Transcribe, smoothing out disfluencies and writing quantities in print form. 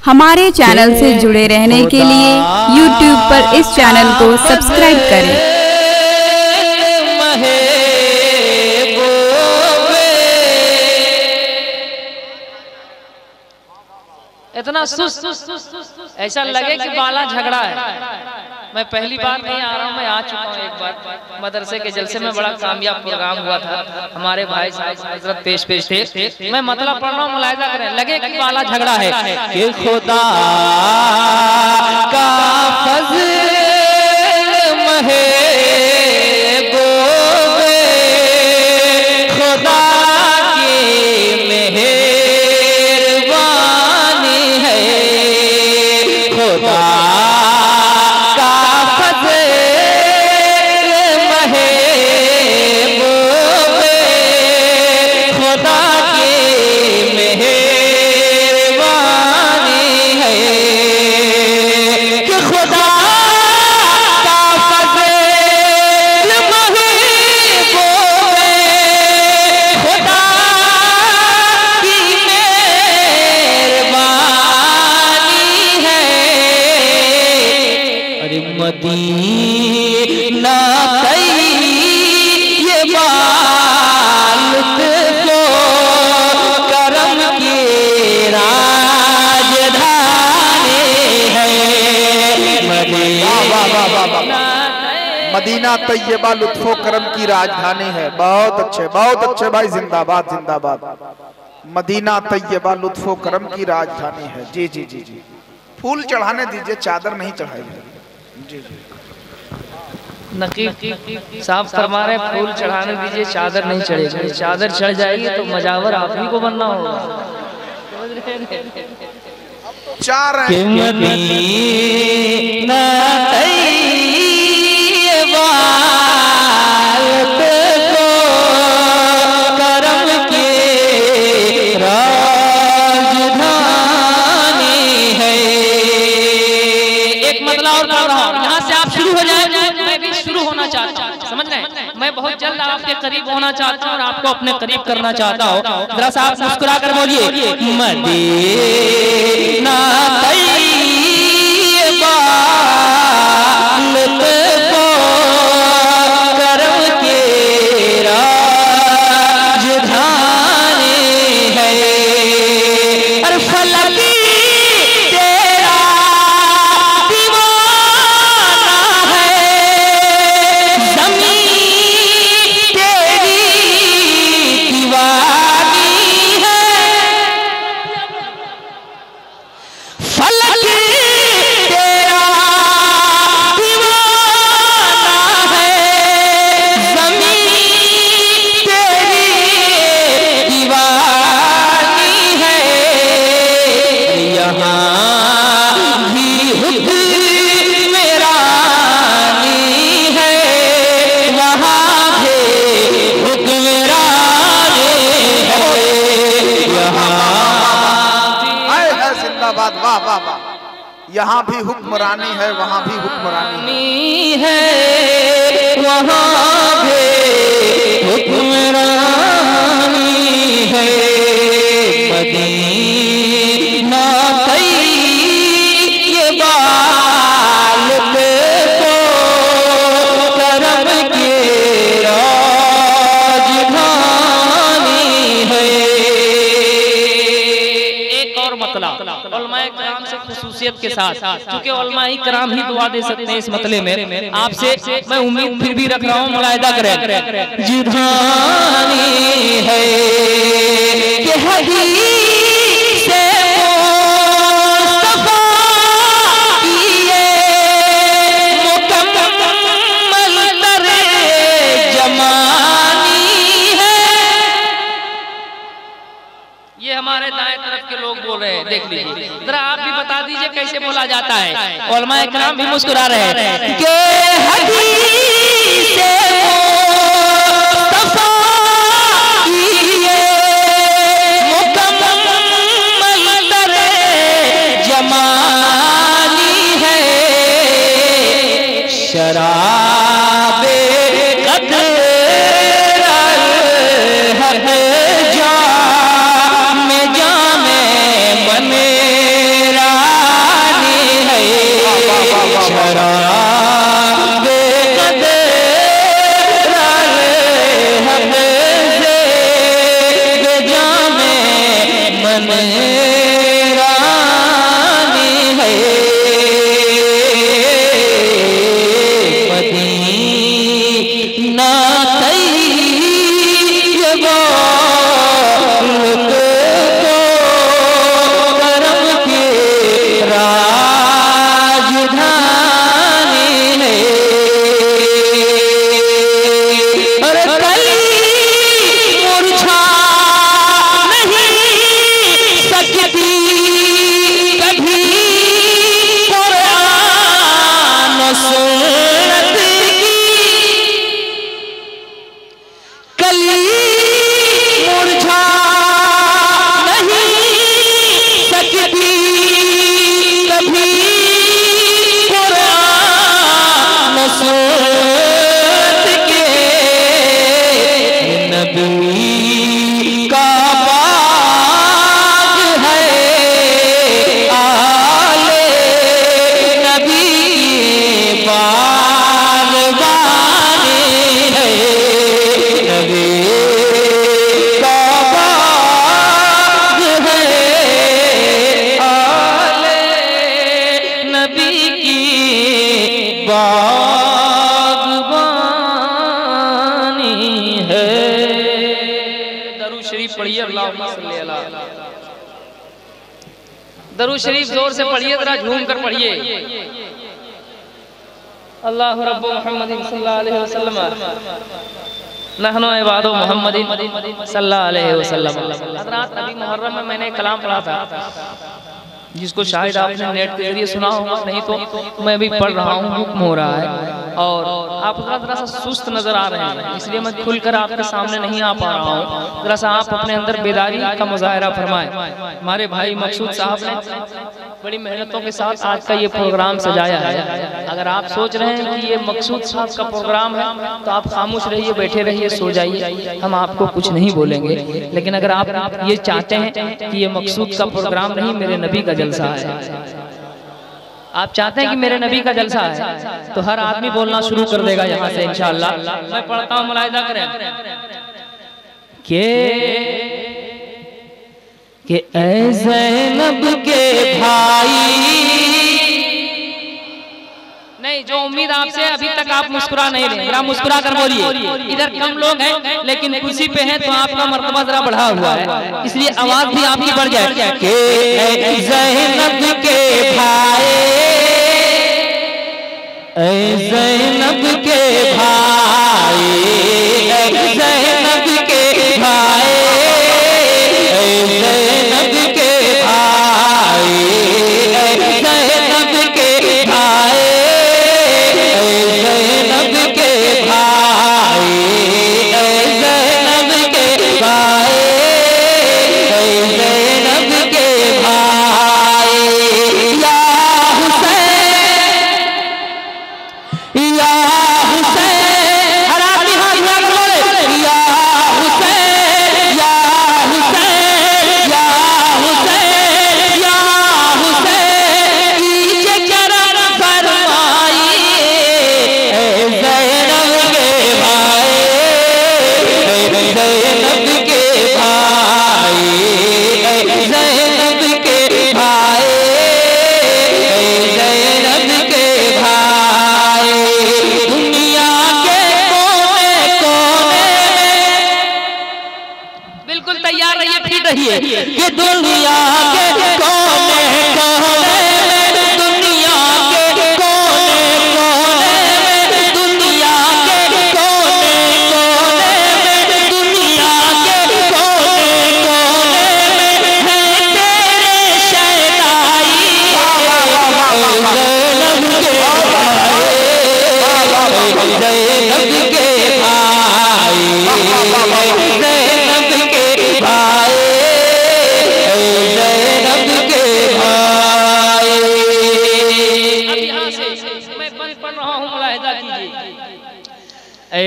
हमारे चैनल से जुड़े रहने के लिए YouTube पर इस चैनल को सब्सक्राइब करें। इतना सुस्त ऐसा लगे कि बाला झगड़ा है। मैं पहली बार नहीं आ रहा हूँ, मैं आ चुका हूँ एक बार मदरसे के जलसे में। बड़ा कामयाब प्रोग्राम हुआ था, हमारे भाई साहब हजरत पेश थे। मैं मतलब पढ़ रहा हूँ, मुलाहिजा करें, लगे कि बाला झगड़ा है कि खुदा का फज़्ल मदीना ये बालुत को करम की राजधानी है। मदीना तैयबा लुत्फो करम की राजधानी है। बहुत अच्छे भाई, जिंदाबाद जिंदाबाद। मदीना तैयबा लुत्फो करम की राजधानी है। जी जी जी जी, फूल चढ़ाने दीजिए, चादर नहीं चढ़ाइए। जी जी, नकीब साहब फरमा रहे फूल चढ़ाने दीजिए, चादर नहीं चढ़ेगी। चादर चढ़ जाएगी तो मजावर आप ही को बनना होगा। चार मैं बहुत जल्द आपके करीब होना चाहता हूँ और आपको अपने करीब करना चाहता हूँ। जरा सा आप मुस्कुरा कर बोलिए, मदीना तैयबा लुत्फो करम की राजधानी है। अरे फलक यहाँ भी हुक्मरानी है, वहाँ भी हुक्मरानी है, वहाँ भी हुक्मरानी है। मदीना तैयबा लुत्फो करम की राजधानी है। एक और मतलब उलमाए किराम से खुसूसियत के साथ, क्योंकि उलमाए किराम ही दुआ दे सकते हैं इस मतले में। आपसे मैं उम्मीद फिर भी रख रहा हूँ, मुलाहिदा करें। जुधानी है कि हदीस से मुस्तफा किए मुकम्मल तर्जमानी है। ये हमारे दाएं तरफ के लोग बोल रहे हैं, देख लीजिए। जरा आप भी बता दीजिए कैसे बोला जाता है। उलमाए किराम भी मुस्कुरा रहे हैं कि हदीस से मुस्तफा किए मुकम्मल तर्जमानी है। शराबे कद्र जामे बनेरा दरूद शरीफ जोर से पढ़िए, जरा झूम कर पढ़िए। अल्लाह रब्बु मुहम्मदिन सल्लल्लाहु अलैहि वसल्लम नहनु इबादु मुहम्मदिन सल्लल्लाहु अलैहि वसल्लम। हज़रात अभी मुहर्रम में मैंने कलाम पढ़ा था, जिसको शायद आपने नेट के जरिए सुना होगा, नहीं तो मैं भी पढ़ रहा हूँ, हुक्म हो रहा है और आप थोड़ा सा सुस्त नजर आ रहे हैं, इसलिए मैं खुलकर आपके सामने नहीं आ पा रहा हूँ। जरा सा आप अपने अंदर बेदारी का मुजाहरा फरमाएं। हमारे भाई मकसूद साहब ने बड़ी मेहनतों के साथ आज का ये प्रोग्राम सजाया है। अगर आप सोच रहे हैं कि ये मकसूद साहब का प्रोग्राम है तो आप खामोश रहिए, बैठे रहिए, सो जाइए, हम आपको कुछ नहीं बोलेंगे। लेकिन अगर आप ये चाहते हैं कि ये मकसूद का प्रोग्राम नहीं, मेरे नबी का जलसा है, आप चाहते हैं कि मेरे नबी का जलसा है, तो हर आदमी बोलना शुरू कर देगा यहाँ से इंशाअल्लाह। मैं पढ़ता हूँ, मुलाहिजा करें कि ऐ ज़ैनब के भाई। नहीं, जो उम्मीद आपसे अभी तक आप मुस्कुरा नहीं रहे, जरा मुस्कुरा कर बोलिए। इधर कम लोग हैं लेकिन कुर्सी पे हैं तो आपका मर्तबा जरा बढ़ा हुआ है, इसलिए आवाज भी आपकी बढ़ जाए कि ऐ ज़ैनब के भाई, ऐ ज़ैनब के भाई, ऐ ज़ैनब के भाई, ऐ ज़ैनब के भाई, ऐ ज़ैनब के भाई, ऐ ज़ैनब के भाई, ऐ ज़ैनब के भाई, ऐ ज़ैनब के भाई। या हुसैन, या हुसैन, हरामी हाथ में बोले, या हुसैन, या हुसैन, या हुसैन, या हुसैन, कीजिए करम फरमाइए, ऐ ज़ैनब के भाई, ऐ ज़ैनब के भाई, ऐ ज़ैनब के भाई, ऐ ज़ैनब के भाई। दुनिया के कोने कोने में, बिल्कुल तैयार रहिए, फिट रहिए, कि दुनिया के कोने कोने में, दुनिया के कोने कोने में, दुनिया के कोने कोने में, दुनिया के कोने कोने में है तेरे शहनाई, ऐ ज़ैनब के भाई, ऐ ज़ैनब के भाई, ऐ ज़ैनब के भाई, ऐ ज़ैनब के भाई। अब यहाँ से मैं बंद पढ़ रहा हूँ, मुलाहिजा कीजिए। ऐ